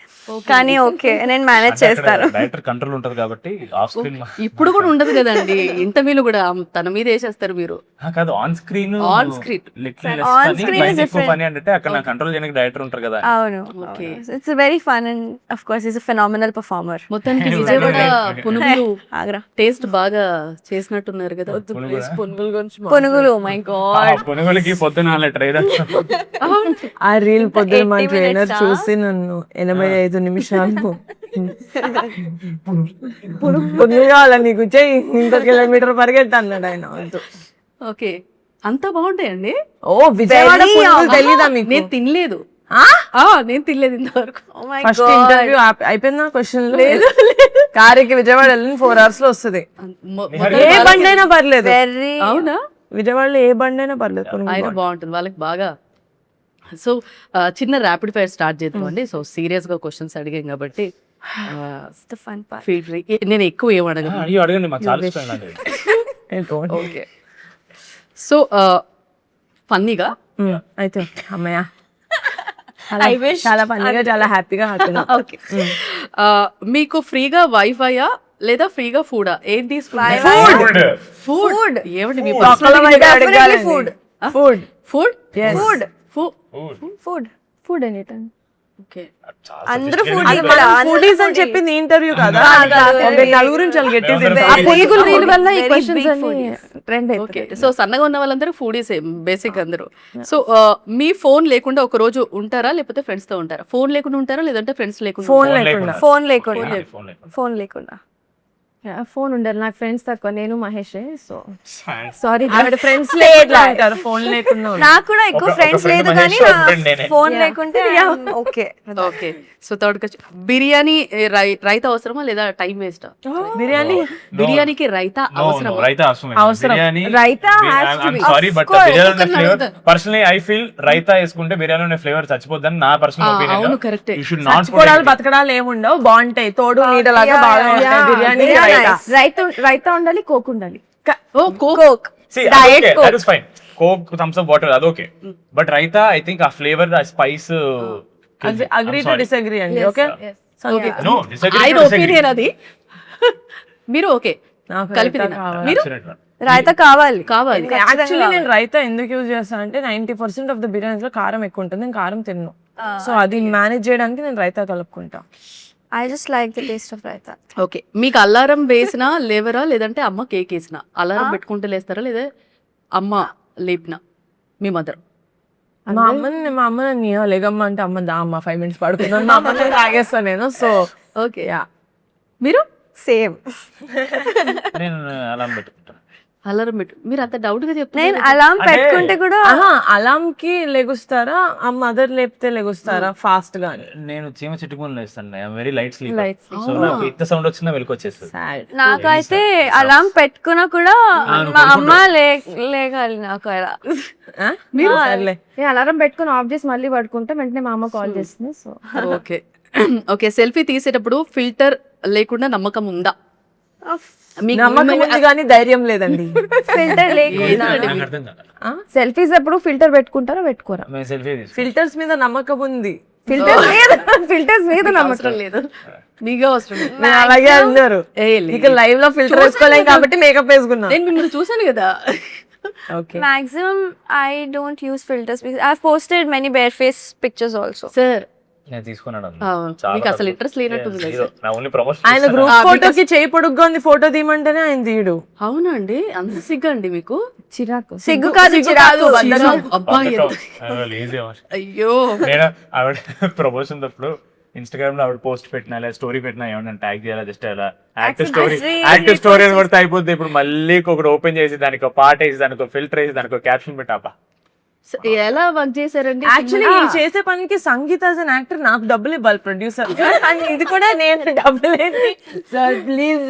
కానీ ఓకే నేను మేనేజ్ చేస్తాను. డైరెక్టర్ కంట్రోల్ ఉంటది కాబట్టి ఆఫ్ స్క్రీన్ ఇప్పుడు కూడా ఉండదు కదండి ఇంటర్వ్యూలు కూడా తన మీద వేసేస్తారు మీరు. కాదు ఆన్ స్క్రీన్ ఆన్ స్క్రీన్ పని అంటే అక్కడ నా కంట్రోల్ చేయడానికి డైరెక్టర్ ఉంటారు కదా. అవును అవును. Okay. It's a very fun and of course he's a phenomenal performer. మొత్తానికి విజయవాడ పునుగులు ఆగ్రా టేస్ట్ బాగా చేసినట్టున్నారు కదా. పునుగుల గురించి పునుగులు, oh my god. పునుగులకి పొద్దున అలా ట్రైన్ ఆ రీల్ పొద్దున మా 80 ట్రైనర్ minutes, చూసి నన్ను 85 నిమిషాలు పునుగు కావాలా నీకు చెయ్యి, ఇంకో కిలోమీటర్ పరిగెత్తా అన్నాడు ఆయన. వద్దు. ఓకే, అంత బాగుంటాయండి. ఓ విజయవాడ Very పునుగులు తెలీదా మీకు? నేను తినలేదు. నేను తినలేదు ఇంతవరకు. Oh my first god. Interview అయిపోయిందా? క్వశ్చన్ కారుకి విజయవాడ వెళ్ళిన 4 hours లో వస్తుంది. ఏ బండి అయినా పర్లేదు. Very అవునా? విజయవాడలో ఏ బండి అయినా పర్లేదు. పునుగు ఆయన బాగుంటుంది వాళ్ళకి బాగా. సో చిన్న ర్యాపిడ్ ఫైర్ స్టార్ట్ చేద్దామండి. సో సీరియస్ గా క్వశ్చన్స్ అడిగాం కాబట్టి It's the fun part. Feel free. నేను ఎక్కువ ఏం అడగను. అయ్యో అడగండి, మాకు చాలా ఇష్టం అండి. బాగుంటుంది. ఓకే, సో ఫన్నీగా అయితే అమ్మయ్య చాలా పనిగా చాలా హ్యాపీగా ఓకే, మీకు ఫ్రీగా వైఫైయా లేదా ఫ్రీగా ఫుడా? ఏం తీసుకుంటారు? ఫుడ్. ఏమండి మీ Definitely food. Food food? Food. Food anytime. Okay, అందరూ food ఫుడీస్ అని చెప్పింది ఇంటర్వ్యూ కదా. నలుగురు చాలా గట్టిగా ట్రెండ్ ఓకే. సో సన్నగా ఉన్న వాళ్ళందరూ ఫుడీస్ బేసిక్ అందరూ. సో మీ ఫోన్ లేకుండా ఒక రోజు ఉంటారా లేకపోతే ఫ్రెండ్స్ తో ఉంటారా? ఫోన్ లేకుండా ఉంటారా లేదంటే ఫ్రెండ్స్ లేకుండా? ఫోన్ లేకుండా. ఫోన్ లేకుండా. ఫోన్ ఉండరు, నాకు ఫ్రెండ్స్ తక్కువ, నేను మహేష్. సో సారీ ఫ్రెండ్స్ లేకుండా ఫోన్ లేకుండా నాకు కూడా ఎక్కువ ఒక ఫ్రెండ్స్ friend లేదు మహేష్, కానీ ఒక friend నేనే. ఫోన్ లేకుంటే okay. Okay, so third biryani raita అవసరమా లేదా టైం వేస్టా? బిర్యానీ బిర్యానీకి రైతా అవసరమా? రైతా అవసరం. Biryani raita has to be. Sorry but biryani flavour personally I feel raita వేసుకుంటే బిర్యానీ ఫ్లేవర్ చచ్చిపోద్దని నా పర్సనల్ అవును, ఒపీనియన్. కరెక్టే. యు షుడ్ నాట్ చచ్చిపోవడాలు బతకడాలు ఏముండవు, బాగుంటాయి. తోడు నీడలాగా బాగా ఉంటాయి బిర్యానీ రైతా ఉండాలి, కోక్ ఉండాలి. ఓ Coke. that is fine. Coke, thumbs up, water, అది okay. But raita I think uh flavour uh spice agree to disagree అండి. Okay no disagree. ఆయన ఒపీనియన్ అది. మీరు ఓకే కలిపి తినా? మీరు రాయితా కావాలి. యాక్చువల్లీ నేను రైతా ఎందుకు యూజ్ చేస్తాను అంటే 90% ఆఫ్ ద బిర్యానీస్ లో కారం ఎక్కువ ఉంటుంది, నేను కారం తిన్ను. సో అది మేనేజ్ చేయడానికి నేను రైతా కలుపుకుంటా. I just like the taste of raita. Okay, మీకు అలారం వేసినా లేవరా లేదంటే అమ్మ కేక్ వేసినా? అలారం పెట్టుకుంటే లేస్తారా లేదా అమ్మ లేపినా? మీ మదర్? మా అమ్మ నన్ను లేగమ్మ అంటే అమ్మ దా అమ్మ 5 minutes పడుకుందాం, మా అమ్మ తాగేస్తాను నేను. సో ఓకే, మీరు సేమ్. నేను అలారం పెట్టుకుంటాను. అలారం పెట్టు. మీరు అంత డౌట్ గా నేను చెప్తున్నారు. అలారం పెట్టుకుంటే కూడా అలాం కి లెగుస్తారా, ఆ మదర్ లేపితే లెగుస్తారా ఫాస్ట్ గా? నేను చీమ చిట్టుకుని లేస్తాను. I am very light sleeper. So నాకు ఇంత సౌండ్ వచ్చినా వెలుకొచ్చేస్తుంది. నాకైతే అలారం పెట్టుకున్నా కూడా మా అమ్మ లేగాలి నాకు అలా. నేను అలారం పెట్టుకుని ఆఫ్ చేసి మళ్ళీ పడుకుంటా, వెంటనే మా అమ్మ కాల్ చేస్తుంది. So okay, okay. సెల్ఫీ తీసేటప్పుడు ఫిల్టర్ లేకుండా నమ్మకం ఉందా? మీకు నమ్మకం ఉంది కానీ ధైర్యం లేదండి. ఫిల్టర్ లేకుండా నాకు అర్థం కాదు. సెల్ఫీస్ ఎప్పుడు ఫిల్టర్ పెట్టుకుంటారా పెట్టుకోరా? మేము సెల్ఫీ తీసుకుంటాం. ఫిల్టర్స్ మీద నమ్మకం ఉంది, ఫిల్టర్స్ మీద నమ్మకం అవసరం లేదు, మీకు అవసరం లేదు. నేను అలాగే అన్నారు. ఇక లైవ్ లో ఫిల్టర్ వేసుకోలేం కాబట్టి మేకప్ వేసుకున్నా. నేను మిమ్మల్ని చూసాను కదా. Okay maximum I don't use filters because I've posted many bareface pictures also. Sir నేను తీసుకున్నాను. మీకు అసలు ఇంట్రెస్ట్ లేనట్టుంది కదా సార్. నా ఓన్లీ ప్రమోషన్. ఆయన గ్రూప్ ఫోటోకి చేయి పొడుగ్గా ఉంది, ఫోటో తీయమంటేనే ఆయన తీయడు. అవునా అండి? అంత సిగ్గా అండి మీకు? చిరాకు. సిగ్గు కాదు చిరాకు. అబ్బాయి లేజీ. అయ్యో, నేను ఆవిడ ప్రమోషన్ తప్పుడు ఇన్స్టాగ్రామ్ లో ఆవిడ పోస్ట్ పెట్టినా లేదా స్టోరీ పెట్టినా ఏమన్నా ట్యాగ్ చేయాలా, జస్ట్ అలా యాక్టివ్ స్టోరీ అని కొడితే అయిపోద్ది. ఇప్పుడు మళ్ళీ ఒకటి ఓపెన్ చేసి దానికి పాట వేసి దానికి ఫిల్టర్ వేసి దానికి క్యాప్షన్ పెట్టాపా. ఎలా వర్క్ చేశారండి? యాక్చువల్లీ ఈ చేసే పనికి సంగీత as an యాక్టర్ నాకు డబ్బులు ఇవ్వాలి ప్రొడ్యూసర్, ఇది కూడా నేను డబ్బులు ఏంటి సార్ ప్లీజ్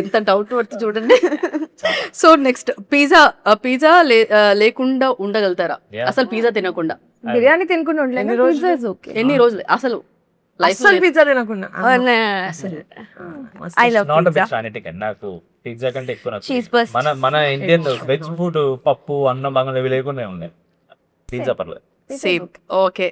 ఎంత డౌట్ పడుతుంది చూడండి. సో నెక్స్ట్ పిజ్జా లేకుండా ఉండగలుగుతారా? అసలు పిజ్జా తినకుండా? బిర్యానీ తినకుండా ఉండలేదు. Pizza is okay. ఎన్ని రోజులు అసలు లైఫ్? అసలు పిజ్జా తినకుండా. I love not pizza. ఫ్యానిటిక్ అండి. నాకు పిజ్జా కంటే ఎక్కువ Cheese నచ్చుతుంది. burst. మన ఇండియన్ వెజ్ ఫుడ్ పప్పు అన్నం బాగా ఇవి లేకుండా ఉన్నాయి. పిజ్జా పర్లేదు. సేమ్ ఓకే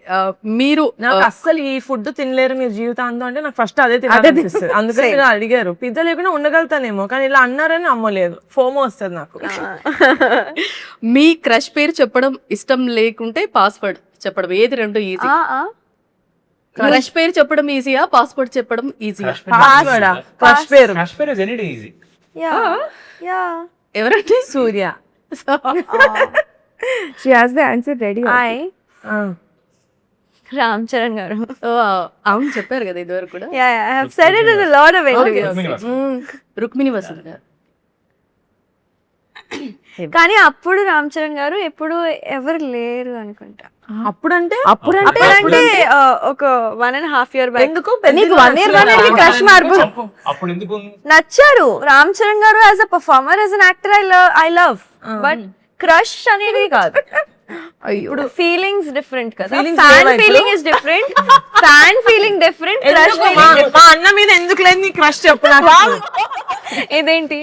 మీరు నాకు అస్సలు ఈ ఫుడ్ తినలేరు మీరు జీవితాంతం అంటే నాకు ఫస్ట్ అదే తినాలనిపిస్తుంది. అందుకని మీరు అడిగారు. పిజ్జా లేకుండా ఉండగలుగుతానేమో, కానీ ఇలా అన్నారని నమ్మలేదు. ఫోమో వస్తుంది నాకు. మీ క్రష్ పేరు చెప్పడం ఇష్టం లేకుంటే పాస్వర్డ్ చెప్పడం ఏది రెండు ఈజీ? క్రష్ పేరు చెప్పడం ఈజీయా, పాస్వర్డ్ చెప్పడం ఈజీయా? క్రష్ పేరు క్రష్ పేరు ఇస్ ఎనీ ఈజీ. యా ఎవరంటే Surya. She has the answer ready. Ram Charan garu. అవును చెప్పారు కదా ఇదివరకు కూడా. Yeah, I have said it in a lot of interviews. Rukmini Vasant గారు. కానీ అప్పుడు రామ్ చరణ్ గారు ఎప్పుడు ఎవరు లేరు అనుకుంటా. అప్పుడంటే అప్పుడంటే ఒక 1.5 year back. ఎందుకు నీకు 1 year back క్రష్ మార్బుల్ అప్పుడు ఎందుకు నచ్చారు రామ్ చరణ్ గారు as a performer, as an actor I love, but crush అనేది కాదు. ఇప్పుడు ఫీలింగ్స్ డిఫరెంట్ కదా. Fan feeling is different, fan feeling different, crush feeling మా అన్న మీద ఎందుకు లేదు నీ క్రష్ చెప్పు నాకు. ఇదేంటి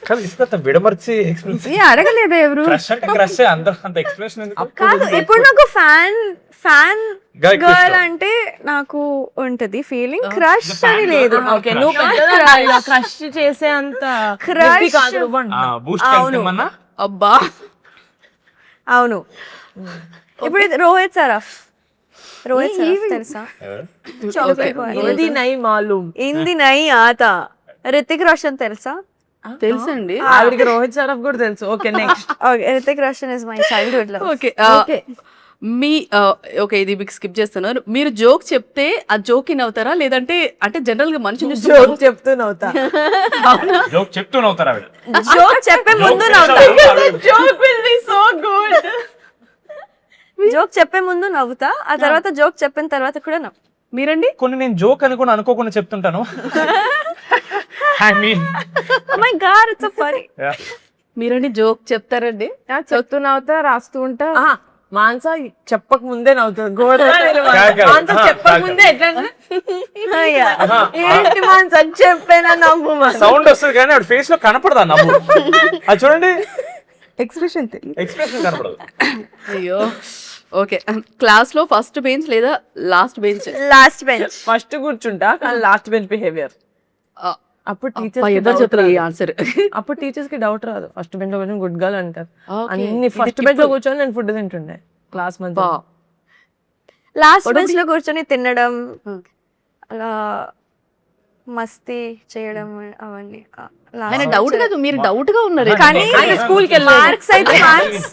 కాదు ఇస్తా విడమర్చి ఎక్స్ప్రెషన్ అడగలేదు ఎవరు. క్రష్ అంటే క్రష్ అంత ఎక్స్ప్రెషన్ ఎందుకు? కాదు. ఇప్పుడు నాకు ఫ్యాన్ Guy crush గర్ల్ అంటే నాకు ఉంటది ఫీలింగ్, క్రష్ అని లేదు. ఓకే నువ్వు పెద్దగా ఇలా క్రష్ చేసే అంత Crush. కాదు నువ్వు అంటున్నా. బూస్ట్ కలిపేమన్నా అబ్బా అవును. ఇప్పుడు ఇది రోహిత్ సరఫ్ తెలుసా? Chocolate boy. హిందీ నై మాలూమ్. హిందీ నై ఆతా. రితిక్ రోషన్ తెలుసా? తెలుసండి. ఆవిడకి రోహిత్ సరఫ్ కూడా తెలుసు. Okay next. Okay, Hrithik Roshan is my childhood love. Okay మీ ఓకే ఇది మీకు స్కిప్ చేస్తున్నారు. మీరు జోక్ చెప్తే ఆ జోక్ నవ్వుతారా, లేదంటే అంటే జనరల్ గా మనుషులు జోక్ చెప్తూ నవ్వుతా. జోక్ చెప్తూ నవ్వుతారు ఆవిడ. జోక్ చెప్పే ముందు నవ్వుతా. Joke will be so good. Joke చెప్పే ముందు నవ్వుతా, ఆ తర్వాత జోక్ చెప్పిన తర్వాత కూడా నవ్వు. మీరండి? కొన్ని నేను జోక్ అనుకుని అనుకోకుండా చెప్తుంటాను. I mean Oh my god, it's so funny. మీరండి జోక్ చెప్తారండి? చెప్తున్నా రాస్తూ ఉంటా. మాన్స చెప్పక ముందే నవ్వుతుంది. గోడ మాన్స చెప్పక ముందే ఎట్లా ఏంటి మాన్స చెప్పేనా నవ్వు. సౌండ్ వస్తుంది కానీ ఆవిడ ఫేస్ లో కనపడదా నవ్వు. అది చూడండి ఎక్స్ప్రెషన్ ఎక్స్ప్రెషన్ కనపడదు. అయ్యో ఓకే. క్లాస్ లో ఫస్ట్ బెంచ్ లేదా last bench? Last bench. First కూర్చుంటా కానీ లాస్ట్ బెంచ్ బిహేవియర్. అప్పుడు ఆన్సర్ అప్పుడు టీచర్స్ కి డౌట్ రాదు. ఫస్ట్ బెంచ్ లో కొంచెం గుడ్ గర్ల్ అంటారు. అన్ని ఫస్ట్ బెంచ్ లో కూర్చొని నేను ఫుడ్ తింటుండే క్లాస్ మధ్య. లాస్ట్ బెంచ్ లో కూర్చొని తినడం, అలా మస్తీ చేయడం అవన్నీ. ఆయన డౌట్ కాదు, మీరు డౌట్ గా ఉన్నారు. కానీ స్కూల్ కి మార్క్స్ అయితే మార్క్స్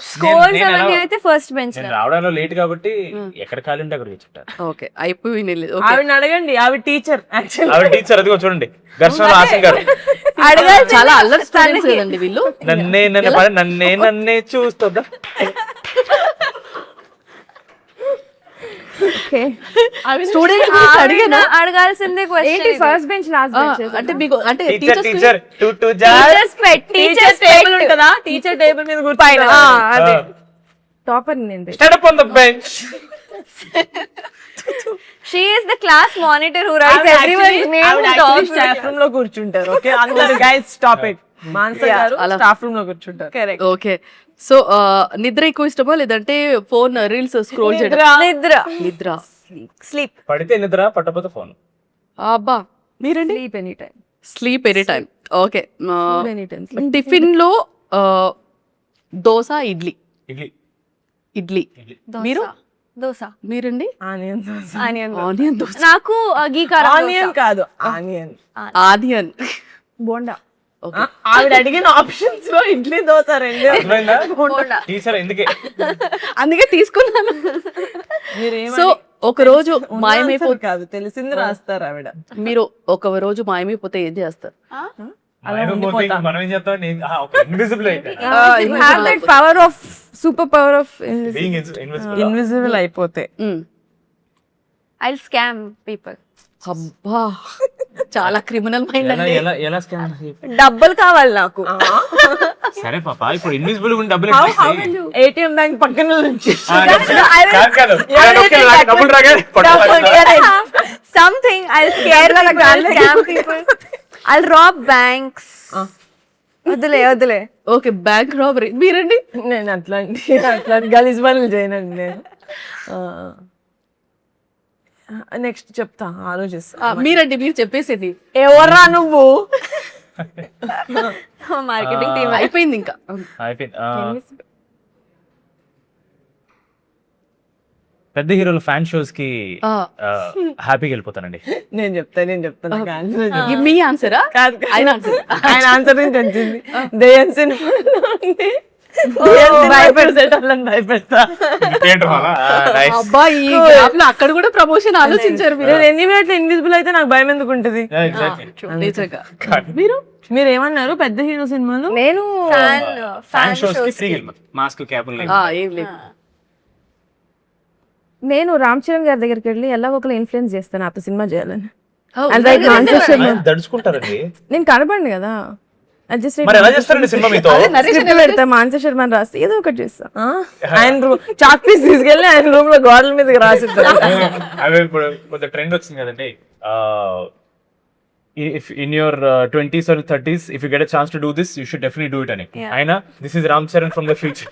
స్కోర్స్ అవన్నీ అయితే ఫస్ట్ బెంచ్ నేను రావడంలో లేట్ కాబట్టి ఎక్కడ ఖాళీ ఉంటే అక్కడ కూర్చుంటారు. ఓకే అయిపోయి ఆవిడని అడగండి, ఆవిడ టీచర్. ఆవిడ టీచర్ అదిగో చూడండి ఘర్షణ హాసం గారు. అడగాలి. చాలా అల్లరి స్టూడెంట్స్ కదండి వీళ్ళు. నన్నే చూస్తుందా. స్టూడెంట్స్ అడిగినా అడగాల్సిందే ఏంటి question. First bench last bench అంటే మీకు అంటే టీచర్ టీచర్స్ టీచర్ టు జార్ టీచర్స్ టేబుల్ ఉంటుందా? టీచర్ టేబుల్ మీద కూర్చొని అదే టాపర్ నేను. Stand up on the bench. She is the class monitor who writes everyone's name down. Staff room లో కూర్చుంటారు. ఓకే అందరూ గైస్ స్టాప్ ఇట్. మాన్స గారు స్టాఫ్ రూమ్ లో కూర్చుంటారు. Correct. ఓకే సో నిద్ర ఎక్కువ ఇష్టమా లేదంటే ఫోన్ రీల్స్ స్క్రోల్ చేయడం? నిద్ర స్లీప్. పడితే నిద్ర, పట్టకపోతే ఫోన్. అబ్బా మీరండి? Sleep any time. Sleep any time. Okay any time. Tiffin లో దోశ ఇడ్లీ? ఇడ్లీ. ఇడ్లీ. మీరు? దోస. మీరండి? ఆనియన్ దోస. ఆనియన్ దోశ. నాకు గీ కారం ఆనియన్ కాదు ఆనియన్. ఆనియన్ బోండా. ఆవిడ అడిగిన ఆప్షన్స్ లో ఇడ్లీ దోశ రెండు. టీచర్ ఎందుకే అందుకే తీసుకున్నాను. సో ఒక రోజు మాయమైపోతే కాదు తెలిసింది రాస్తారు ఆవిడ. మీరు ఒక రోజు మాయమైపోతే ఏం చేస్తారు? మనం ఏం చేస్తాం? ఇన్విజిబుల్ అయితే You have that power of super power of invisible. Invisible అయిపోతే I'll scam people. అబ్బా చాలా క్రిమినల్ మైండ్ అండి. ఎలా స్కామ్? డబ్బులు కావాలి నాకు. సరే పాప ఇప్పుడు ఇన్విజిబుల్ ఉండి డబ్బులు ఏటీఎం బ్యాంక్ పక్కన నుంచి డబ్బులు రాగానే Something I'll scare people. I'll scam people. I'll rob banks. వద్దులే ఓకే, బ్యాంక్ రాబరీ. మీరండి? నేను అట్లాంటి గలీజ్ పనులు చేయనండి నేను. నెక్స్ట్ చెప్తా, ఆలోచిస్తా. మీరండి, మీరు చెప్పేసేది. ఎవర్రా నువ్వు? Marketing team. అయిపోయింది ఇంకా. అయిపోయింది. పెద్ద హీరోల ఫ్యాన్ షోస్ కి ఆ, హ్యాపీగా వెళ్ళిపోతానండి. నేను చెప్తా నాకు ఆన్సర్ ఇది మీ ఆన్సరా? కాదు. ఆయన answer. ఆయన ఆన్సర్ నుంచి వచ్చింది. దయ్యం సినిమాలో ఉంది. భయపెడతాను, భయపెడతా. అబ్బా, ఈ gap లో అక్కడ కూడా ప్రమోషన్ ఆలోచించారు మీరు. నేను ఎన్ని మినిట్లు ఇన్విజిబుల్ అయితే నాకు భయం ఎందుకు ఉంటుంది? నిజంగా. మీరు మీరు ఏమన్నారు? పెద్ద హీరో సినిమాలు నేను ఫ్యాన్ షోస్ కి ఫ్రీ మాస్క్ క్యాప్ ఏం లేదు. నేను రామ్ చరణ్ గారి దగ్గరికి వెళ్ళి ఎలా ఒకరు ఇన్ఫ్లుయెన్స్ చేస్తాను అతను సినిమా చేయాలని. Oh, And like Mansa Sharma. దడుచుకుంటారండి. నేను కనపడండి కదా, అడ్జస్ట్ మరి ఎలా చేస్తారండి సినిమా మీతో? స్క్రిప్ట్ పెడతా, మాన్సా శర్మ రాస్తే ఏదో ఒకటి చేస్తా. ఆయన చాక్ పీస్ తీసుకెళ్ళి ఆయన రూమ్ లో గోడల మీదకి రాసిద్దాం. అవి ఇప్పుడు కొంచెం ట్రెండ్ వచ్చింది కదండి. If in your 20s or 30s if you get a chance to do this, you should definitely do it అని. అయినా this is Ram Charan from the future.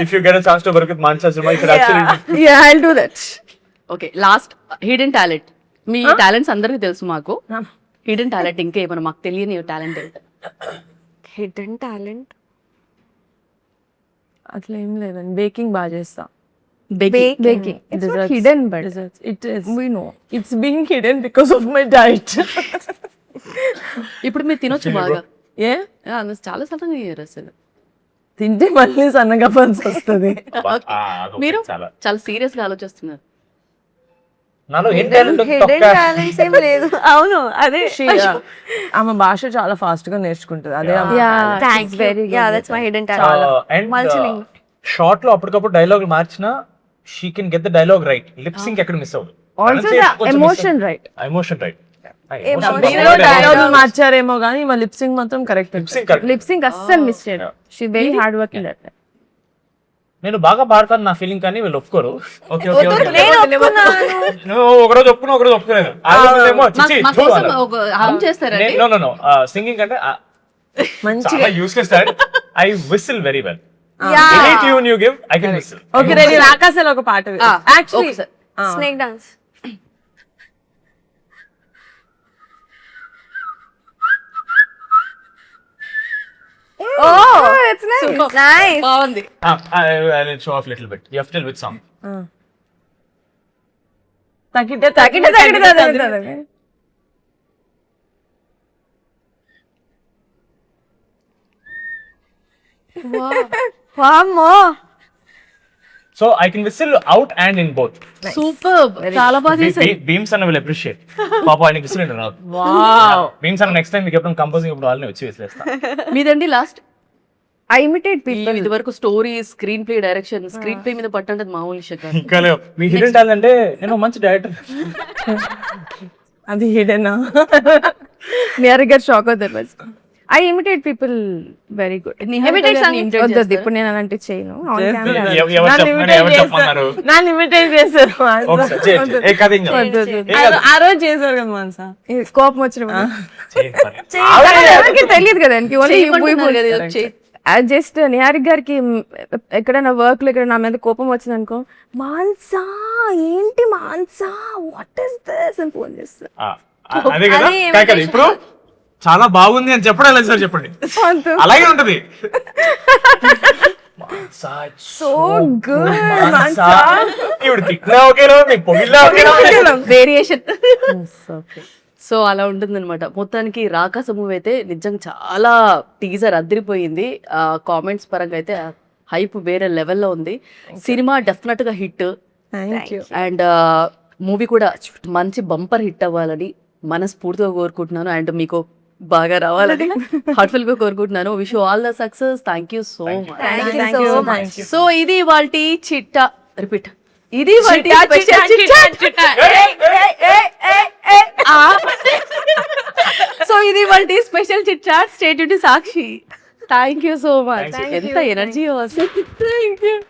If you get a chance to work with Mansa Sharma, you should actually Yeah, I'll do that. Okay, last hidden talent. Me talents అందరికీ తెలుసు మాకు. Hidden talent ఇంకా ఏమైనా మాకు తెలియని talent ఏంటి? Hidden talent అట్లా ఏం లేదండి. బేకింగ్ బాగా చేస్తా. Baking. It's not hidden, but It is. we know. It's being hidden because of my diet. ఇప్పుడు మీరు తినొచ్చు బాగా. ఏ అందరూ చాలా సడన్గా అయ్యారు అసలు. తింటే మళ్ళీ సన్నగా పని వస్తుంది. మీరు చాలా చాలా సీరియస్ గా ఆలోచిస్తున్నారు. నాలో ఏం టాలెంట్ హిడెన్ టాలెంట్స్ ఏం లేదు. అవును, అదే. ఆమె భాష చాలా ఫాస్ట్ గా నేర్చుకుంటుంది. అదే Yeah, Thank it's you. very good. Yeah, that's my hidden talent. Mulching. Short లో అప్పటికప్పుడు డైలాగ్ మార్చినా she can get the dialogue right. Lip sync ఎక్కడ మిస్ అవ్వదు. Also the emotion, right? Emotion right. డైలాగులు మార్చారేమో కానీ మా లిప్సింగ్ మాత్రం కరెక్ట్. Lip sync అస్సలు మిస్ చేయదు. She very hard work in that. నేను బాగా పాడతాను నా ఫీలింగ్, కానీ వీళ్ళు ఒప్పుకోరు. ఓకే ఓకే ఓకే, నేను ఒప్పుకున్నాను. నువ్వు ఒకరోజు ఒప్పుకున్నా ఒకరోజు ఒప్పుకోలేదు. మా కోసం ఒక హామ్ చేస్తారండి. నో సింగింగ్ అంటే మంచిగా చాలా useless. I whistle very well. Yeah. Any tune you give I can whistle. Okay, నేను ఆకాశాలు ఒక పాట యాక్చువల్లీ ఒకసారి. Snake dance. Oh, it's nice. Nice. బాగుంది. I'll show off little bit. You have to tell which song. తగ్గితే వామ్మో. So I can whistle out and in both. Super, చాలా బాగా చేశారు. Beams అన్న will appreciate. పాప ఆయనకి whistle అంటే రాదు. Beams అన్న next time మీకు ఎప్పుడు కంపోజింగ్ ఇప్పుడు వాళ్ళని వచ్చి విసిలేస్తా. మీదండి లాస్ట్. I imitate people. ఇది వరకు story, screen play, direction, screen play మీద పట్టంటే మామూలు విషయం కాదు. ఇంకా లేవు. మీ హిడెన్ టాలెంట్ అంటే నేను మంచి డైరెక్టర్. అది హిడెన్. Neargar shock అవుతారు. I imitate people very good. Imitate song వద్దొద్దు, ఇప్పుడు నేను అలాంటివి చేయను. On camera. ఎవరు చెప్పమన్నారు? నన్ను ఇమిటేట్ చేశారు. ఒకసారి చేయి. ఏ కథ ఏం కాదు. ఆ రోజు చేశారు కదా మనసా. ఇది కోపం వచ్చినప్పుడు చేయి మరి. ఎవరికి తెలియదు కదా, ఓన్లీ చేయమంటున్నారు కదా, ఏదో చేయి. జస్ట్ నిహారిక్ గారికి ఎక్కడైనా వర్క్ లో ఇక్కడ నా మీద కోపం వచ్చింది అనుకో, మాన్సా ఏంటి మాన్సా వాట్ ఇస్ దిస్ అని ఫోన్ చేస్తా. అదే కదా కాదు. ఇప్పుడు చాలా బాగుంది అని చెప్పడం లేదు సార్, చెప్పండి. అలాగే ఉంటది. సో గుడ్ ఇప్పుడు తిట్టినా ఒకేలా ఉంది, పొగిలినా ఒకేలా. వేరియేషన్. సో అలా ఉంటుంది అనమాట. మొత్తానికి రాకాస మూవీ అయితే నిజంగా చాలా టీజర్ అదిరిపోయింది. కామెంట్స్ పరంగా అయితే హైప్ వేరే లెవెల్లో ఉంది. సినిమా డెఫినెట్ గా హిట్. అండ్ మూవీ కూడా మంచి బంపర్ హిట్ అవ్వాలని మనస్ఫూర్తిగా కోరుకుంటున్నాను. అండ్ మీకు బాగా రావాలని హార్ట్ఫుల్ గా కోరుకుంటున్నాను. Wish you all the success. Thank you so much. So ఇది వాల్టి చిట్టా, రిపీట్, ఇది వాల్టి స్పెషల్ చిట్టా. సో ఇది వాల్టి special chit chat. Stay tuned to Sakshi. Thank you so much. ఎంత ఎనర్జీ వస్తుంది. Thank you.